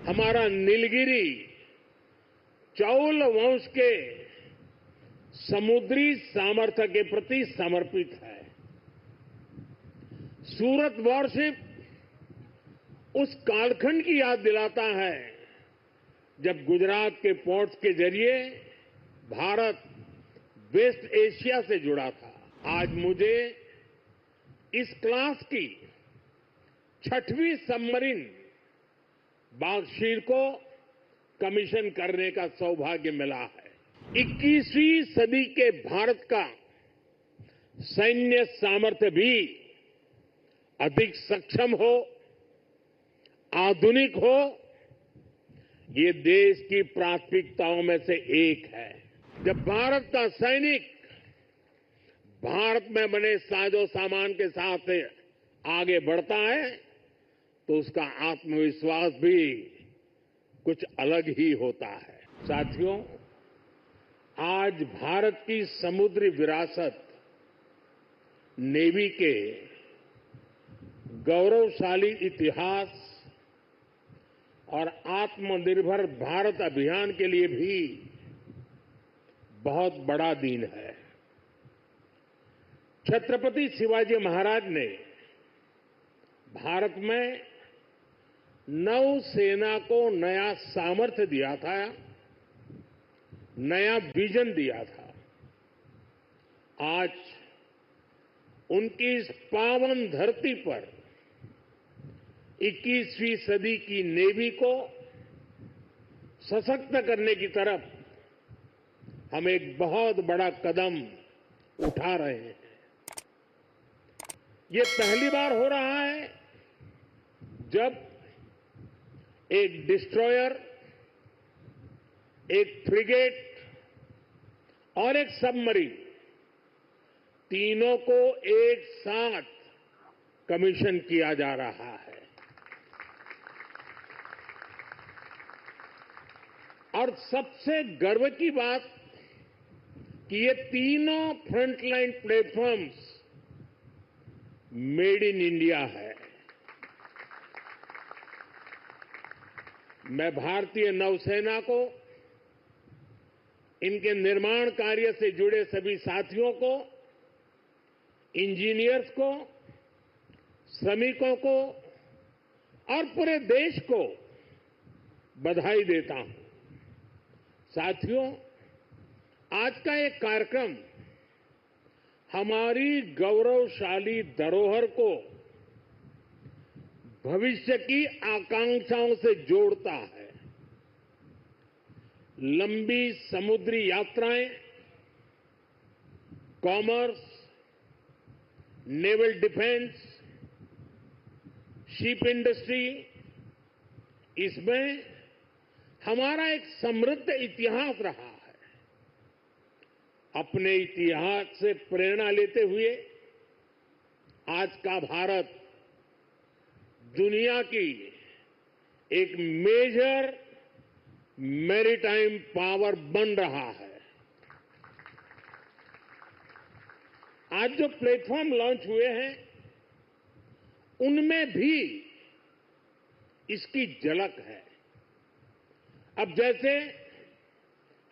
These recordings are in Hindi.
हमारा नीलगिरी चौल वंश के समुद्री सामर्थ्य के प्रति समर्पित है। सूरत वॉरशिप उस कालखंड की याद दिलाता है जब गुजरात के पोर्ट्स के जरिए भारत वेस्ट एशिया से जुड़ा था। आज मुझे इस क्लास की 6वीं सबमरीन बागशीर को कमीशन करने का सौभाग्य मिला है। 21वीं सदी के भारत का सैन्य सामर्थ्य भी अधिक सक्षम हो, आधुनिक हो, ये देश की प्राथमिकताओं में से एक है। जब भारत का सैनिक भारत में बने साजो सामान के साथ आगे बढ़ता है तो उसका आत्मविश्वास भी कुछ अलग ही होता है। साथियों, आज भारत की समुद्री विरासत नेवी के गौरवशाली इतिहास और आत्मनिर्भर भारत अभियान के लिए भी बहुत बड़ा दिन है। छत्रपति शिवाजी महाराज ने भारत में नौसेना को नया सामर्थ्य दिया था, नया विजन दिया था। आज उनकी इस पावन धरती पर 21वीं सदी की नेवी को सशक्त करने की तरफ हम एक बहुत बड़ा कदम उठा रहे हैं। ये पहली बार हो रहा है जब एक डिस्ट्रॉयर, एक फ्रिगेट और एक सबमरीन तीनों को एक साथ कमीशन किया जा रहा है। और सबसे गर्व की बात कि ये तीनों frontline platforms made in India है। मैं भारतीय नौसेना को, इनके निर्माण कार्य से जुड़े सभी साथियों को, इंजीनियर्स को, श्रमिकों को और पूरे देश को बधाई देता हूं। साथियों, आज का एक कार्यक्रम हमारी गौरवशाली धरोहर को भविष्य की आकांक्षाओं से जोड़ता है। लंबी समुद्री यात्राएं, commerce, naval defence, ship industry, इसमें हमारा एक समृद्ध इतिहास रहा है। अपने इतिहास से प्रेरणा लेते हुए आज का भारत दुनिया की एक मेजर मैरीटाइम पावर बन रहा है। आज जो प्लेटफॉर्म लॉन्च हुए हैं उनमें भी इसकी झलक है। अब जैसे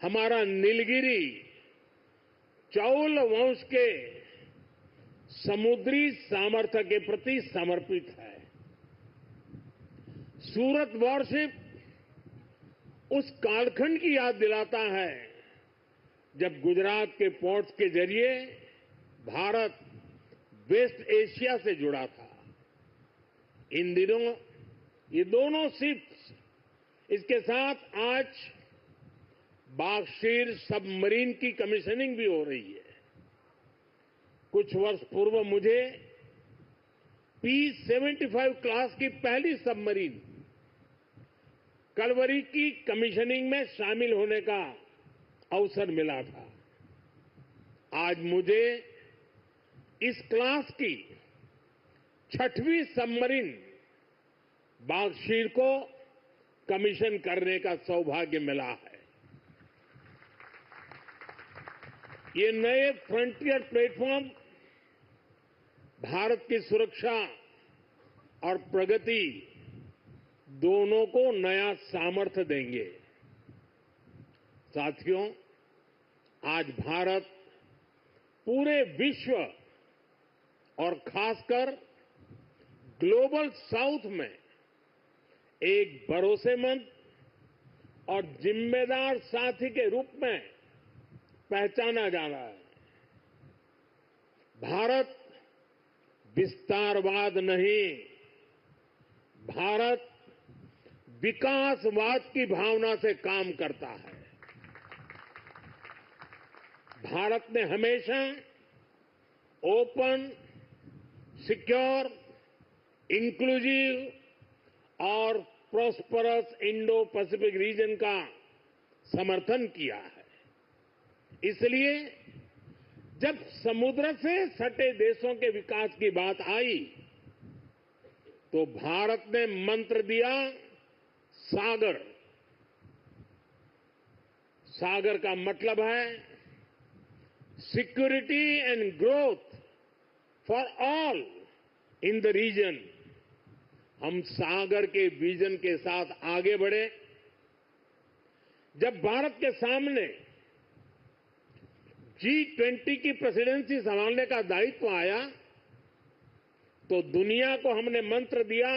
हमारा नीलगिरी चौल वंश के समुद्री सामर्थ्य के प्रति समर्पित है। सूरत वॉरशिप उस कालखंड की याद दिलाता है जब गुजरात के पोर्ट्स के जरिए भारत वेस्ट एशिया से जुड़ा था। इन दिनों ये दोनं शिप्स, इसके साथ आज बागशीर सबमरीन की कमीशनिंग भी हो रही है। कुछ वर्ष पूर्व मुझे P-75 क्लास की पहली सबमरीन कलवरी की कमीशनिंग में शामिल होने का अवसर मिला था। आज मुझे इस क्लास की 6वीं सबमरीन बागशीर को कमीशन करने का सौभाग्य मिला है। ये नए फ्रंटियर प्लेटफॉर्म भारत की सुरक्षा और प्रगति दोनों को नया सामर्थ्य देंगे। साथियों, आज भारत पूरे विश्व और खासकर ग्लोबल साउथ में एक भरोसेमंद और जिम्मेदार साथी के रूप में पहचाना जा रहा है। भारत विस्तारवाद नहीं, भारत विकासवाद की भावना से काम करता है। भारत ने हमेशा ओपन, सिक्योर, इंक्लूसिव और प्रॉस्परस इंडो पैसिफिक रीजन का समर्थन किया है। इसलिए जब समुद्र से सटे देशों के विकास की बात आई तो भारत ने मंत्र दिया सागर। सागर का मतलब है security and growth for all in the region. हम सागर के विजन के साथ आगे बढ़े। जब भारत के सामने G20 की प्रेसिडेंसी संभालने का दायित्व आया तो दुनिया को हमने मंत्र दिया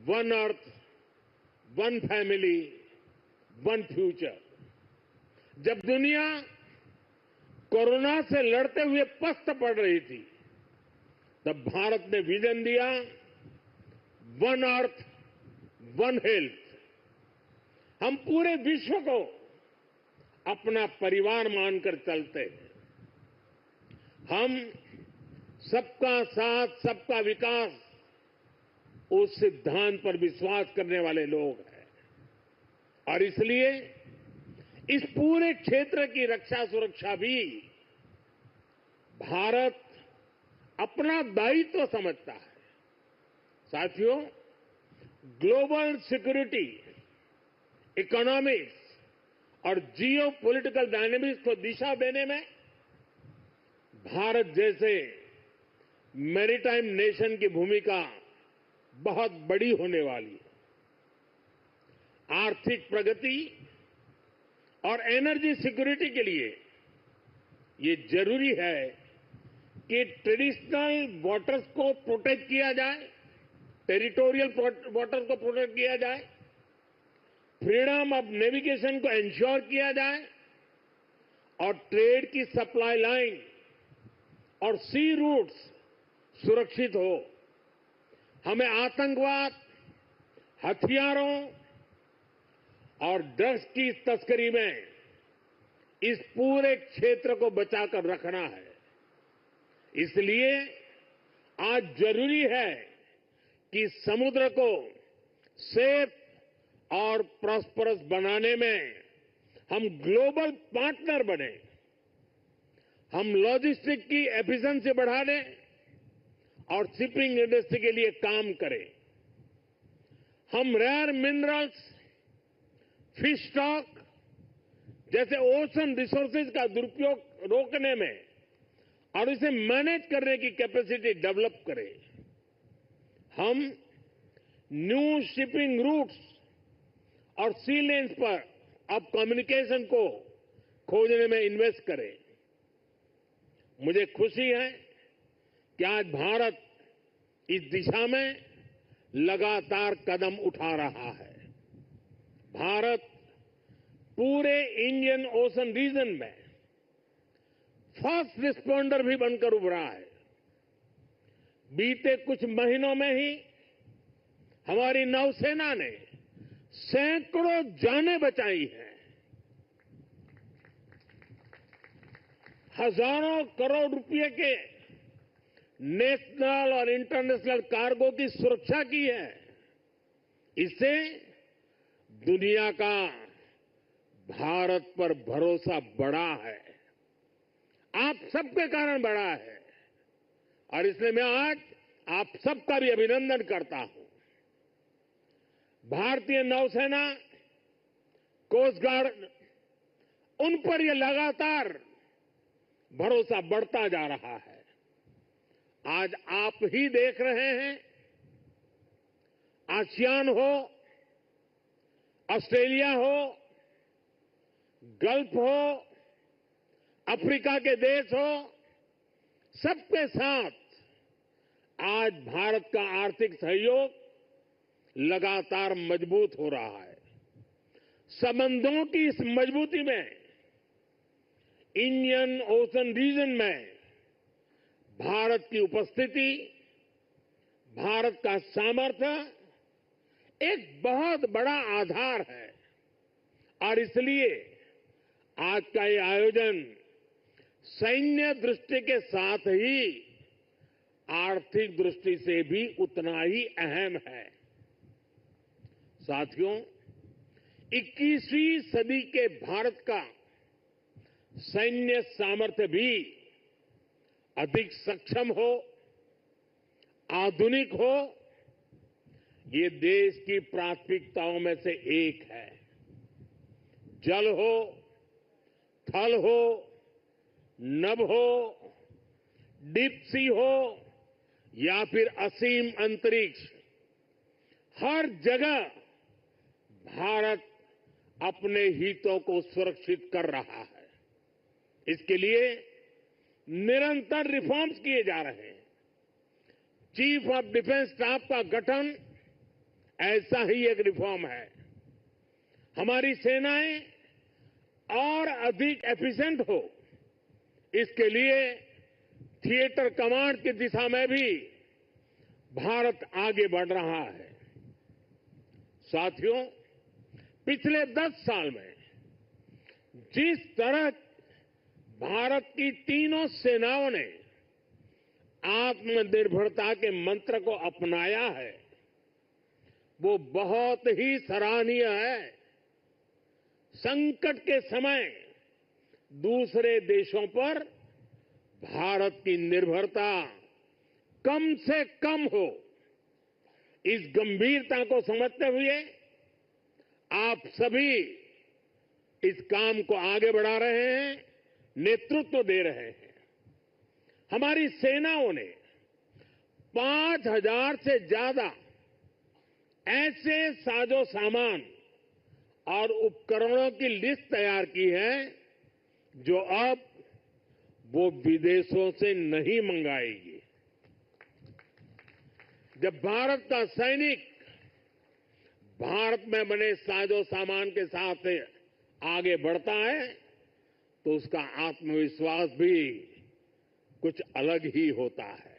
one earth, one family, one future. जब दुनिया कोरोना से लड़ते हुए पस्त पड़ रही थी तब भारत ने विजन दिया वन अर्थ, वन हेल्थ। हम पूरे विश्व को अपना परिवार मानकर चलते हैं। हम सबका साथ, सबका विकास, उस सिद्धांत पर विश्वास करने वाले लोग हैं और इसलिए इस पूरे क्षेत्र की रक्षा सुरक्षा भी भारत अपना दायित्व समझता है। साथियों, ग्लोबल सिक्योरिटी, इकोनॉमिक्स और जियो पॉलिटिकल डायनेमिक्स को दिशा देने में भारत जैसे मैरीटाइम नेशन की भूमिका बहुत बड़ी होने वाली है। आर्थिक प्रगति और एनर्जी सिक्योरिटी के लिए ये जरूरी है कि ट्रेडिशनल वाटर्स को प्रोटेक्ट किया जाए, टेरिटोरियल वाटर्स को प्रोटेक्ट किया जाए, फ्रीडम ऑफ नेविगेशन को इंश्योर किया जाए और ट्रेड की सप्लाई लाइन और सी रूट्स सुरक्षित हो। हमें आतंकवाद, हथियारों और ड्रग्स की तस्करी में इस पूरे क्षेत्र को बचाकर रखना है। इसलिए आज जरूरी है कि समुद्र को सेफ और प्रॉस्परस बनाने में हम ग्लोबल पार्टनर बने। हम लॉजिस्टिक की एफिशिएंसी बढ़ाने और शिपिंग इंडस्ट्री के लिए काम करें। हम रेयर मिनरल्स, फिश स्टॉक जैसे ओशन रिसोर्सेज का दुरुपयोग रोकने में और इसे मैनेज करने की कैपेसिटी डेवलप करें। हम न्यू शिपिंग रूट्स और सी लेन्स पर अब कम्युनिकेशन को खोजने में इन्वेस्ट करें। मुझे खुशी है कि आज भारत इस दिशा में लगातार कदम उठा रहा है। भारत पूरे इंडियन ओशन रीजन में फर्स्ट रिस्पॉन्डर भी बनकर उभरा है। बीते कुछ महीनों में ही हमारी नौसेना ने सैकड़ों जानें बचाई हैं। हजारों करोड़ रुपए के नेशनल और इंटरनेशनल कार्गो की सुरक्षा की है। इससे दुनिया का भारत पर भरोसा बढ़ा है। आप सबके कारण बढ़ा है और इसलिए मैं आज आप सबका भी अभिनंदन करता हूं। भारतीय नौसेना, कोस्ट गार्ड, उन पर यह लगातार भरोसा बढ़ता जा रहा है। आज आप ही देख रहे हैं, आसियान हो, ऑस्ट्रेलिया हो, गल्फ हो, अफ्रीका के देश हो, सबके साथ आज भारत का आर्थिक सहयोग लगातार मजबूत हो रहा है। संबंधों की इस मजबूती में इंडियन ओशन रीजन में भारत की उपस्थिति, भारत का सामर्थ्य एक बहुत बड़ा आधार है और इसलिए आज का ये आयोजन सैन्य दृष्टि के साथ ही आर्थिक दृष्टि से भी उतना ही अहम है। साथियों, 21वीं सदी के भारत का सैन्य सामर्थ्य भी अधिक सक्षम हो, आधुनिक हो, ये देश की प्राथमिकताओं में से एक है। जल हो, थल हो, नभ हो, डीप सी हो या फिर असीम अंतरिक्ष, हर जगह भारत अपने हितों को सुरक्षित कर रहा है। इसके लिए निरंतर रिफॉर्म्स किए जा रहे हैं। चीफ ऑफ डिफेंस स्टाफ का गठन ऐसा ही एक रिफॉर्म है। हमारी सेनाएं और अधिक एफिशिएंट हो, इसके लिए थिएटर कमांड की दिशा में भी भारत आगे बढ़ रहा है। साथियों, पिछले 10 साल में जिस तरह भारत की तीनों सेनाओं ने आत्मनिर्भरता के मंत्र को अपनाया है, वो बहुत ही सराहनीय है। संकट के समय दूसरे देशों पर भारत की निर्भरता कम से कम हो, इस गंभीरता को समझते हुए आप सभी इस काम को आगे बढ़ा रहे हैं, नेतृत्व दे रहे हैं। हमारी सेनाओं ने 5,000 से ज्यादा ऐसे साजो सामान और उपकरणों की लिस्ट तैयार की है जो अब वो विदेशों से नहीं मंगाएगी। जब भारत का सैनिक भारत में बने साजो सामान के साथ आगे बढ़ता है तो उसका आत्मविश्वास भी कुछ अलग ही होता है।